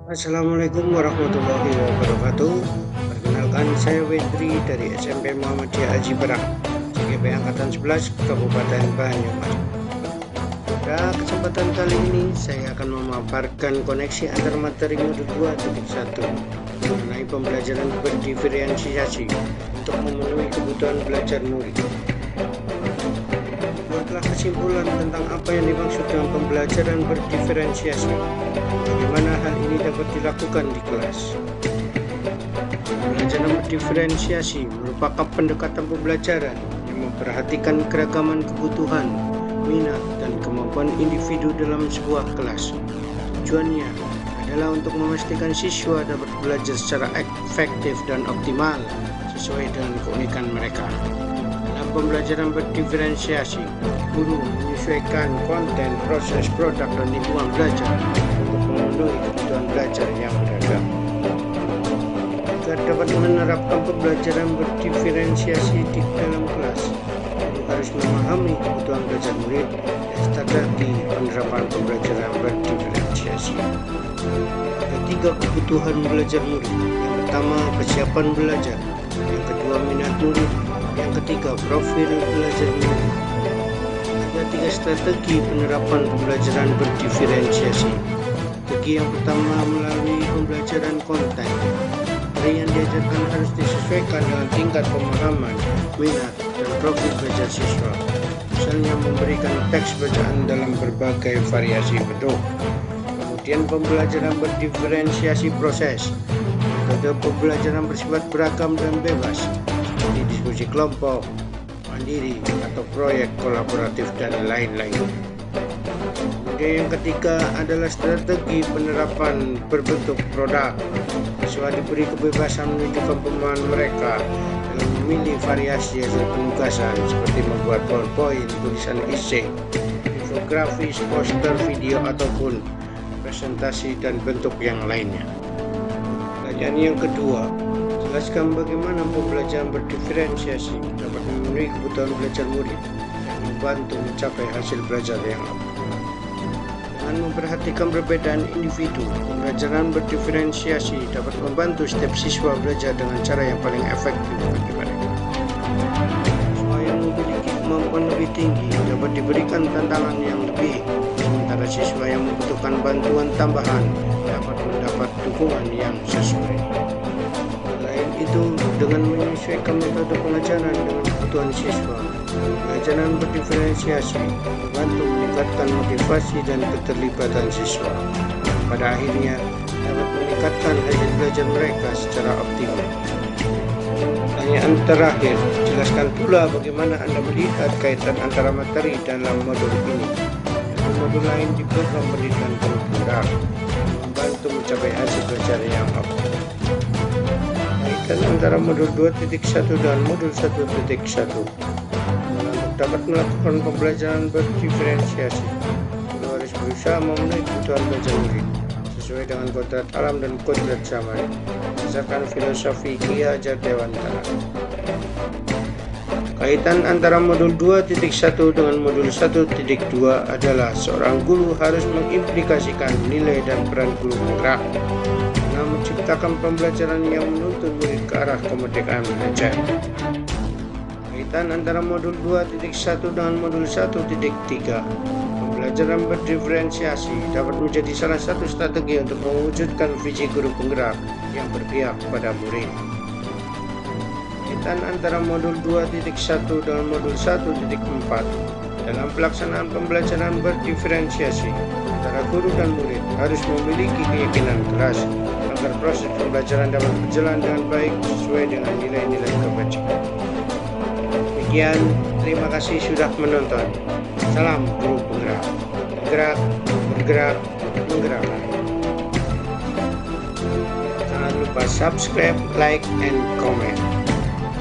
Assalamualaikum warahmatullahi wabarakatuh. Perkenalkan, saya Wendri dari SMP Muhammadiyah Haji Berang, CGP Angkatan 11, Kabupaten Banyumas. Pada kesempatan kali ini, saya akan memaparkan koneksi antar materi modul 2.1 mengenai pembelajaran berdiferensiasi untuk memenuhi kebutuhan belajar murid. Buatlah kesimpulan tentang apa yang dimaksud dengan pembelajaran berdiferensiasi. Bagaimana hal ini dapat dilakukan di kelas. Pembelajaran berdiferensiasi merupakan pendekatan pembelajaran yang memperhatikan keragaman kebutuhan, minat, dan kemampuan individu dalam sebuah kelas. Tujuannya adalah untuk memastikan siswa dapat belajar secara efektif dan optimal sesuai dengan keunikan mereka. Dalam pembelajaran berdiferensiasi, guru menyesuaikan konten, proses, produk, dan lingkungan belajar untuk memenuhi kebutuhan belajar yang beragam. Agar dapat menerapkan pembelajaran berdiferensiasi di dalam kelas, guru harus memahami kebutuhan belajar murid dan strategi penerapan pembelajaran berdiferensiasi. Ketiga kebutuhan belajar murid. Yang pertama, kesiapan belajar. Yang kedua, minat murid. Yang ketiga, profil belajar murid. Ada tiga strategi penerapan pembelajaran berdiferensiasi. Strategi yang pertama melalui pembelajaran konten. Materi yang diajarkan harus disesuaikan dengan tingkat pemahaman, minat, dan profil belajar siswa. Misalnya memberikan teks bacaan dalam berbagai variasi bentuk. Kemudian pembelajaran berdiferensiasi proses. Metode pembelajaran bersifat beragam dan bebas, seperti diskusi kelompok, mandiri, atau proyek kolaboratif, dan lain-lain. Kemudian yang ketiga adalah strategi penerapan berbentuk produk. Siswa diberi kebebasan menunjukkan pemahaman mereka dalam memilih variasi hasil penugasan seperti membuat PowerPoint, tulisan esai, infografis, poster, video, ataupun presentasi dan bentuk yang lainnya. Pertanyaan yang kedua, jelaskan bagaimana pembelajaran berdiferensiasi dapat memenuhi kebutuhan belajar murid dan membantu mencapai hasil belajar yang optimal. Dengan memperhatikan perbedaan individu, pembelajaran berdiferensiasi dapat membantu setiap siswa belajar dengan cara yang paling efektif bagi mereka. Siswa yang memiliki kemampuan lebih tinggi dapat diberikan tantangan yang lebih, sementara siswa yang membutuhkan bantuan tambahan dapat mendapat dukungan yang sesuai. Selain itu, dengan menyesuaikan metode pengajaran dengan kebutuhan siswa, pembelajaran berdiferensiasi membantu meningkatkan motivasi dan keterlibatan siswa. Pada akhirnya, dapat meningkatkan hasil belajar mereka secara optimal. Pertanyaan terakhir, jelaskan pula bagaimana Anda melihat kaitan antara materi dalam modul ini dengan modul lain di program pendidikan penggerak membantu mencapai hasil belajar yang optimal. Kaitan antara modul 2.1 dan modul 1.1. Dapat melakukan pembelajaran berdiferensiasi, guru harus berusaha memenuhi kebutuhan belajar murid sesuai dengan kodrat alam dan kodrat zaman berdasarkan filosofi Ki Hajar Dewantara. Kaitan antara modul 2.1 dengan modul 1.2 adalah seorang guru harus mengimplikasikan nilai dan peran guru penggerak dalam menciptakan pembelajaran yang menuntun murid ke arah kemerdekaan belajar. Kaitan antara modul 2.1 dengan modul 1.3. Pembelajaran berdiferensiasi dapat menjadi salah satu strategi untuk mewujudkan visi guru penggerak yang berpihak pada murid. Kaitan antara modul 2.1 dengan modul 1.4. Dalam pelaksanaan pembelajaran berdiferensiasi, antara guru dan murid harus memiliki keyakinan keras agar proses pembelajaran dapat berjalan dengan baik sesuai dengan nilai-nilai kebajikan. Sekian, terima kasih sudah menonton. Salam guru penggerak. Bergerak, bergerak, menggerakkan. Jangan lupa subscribe, like, and comment.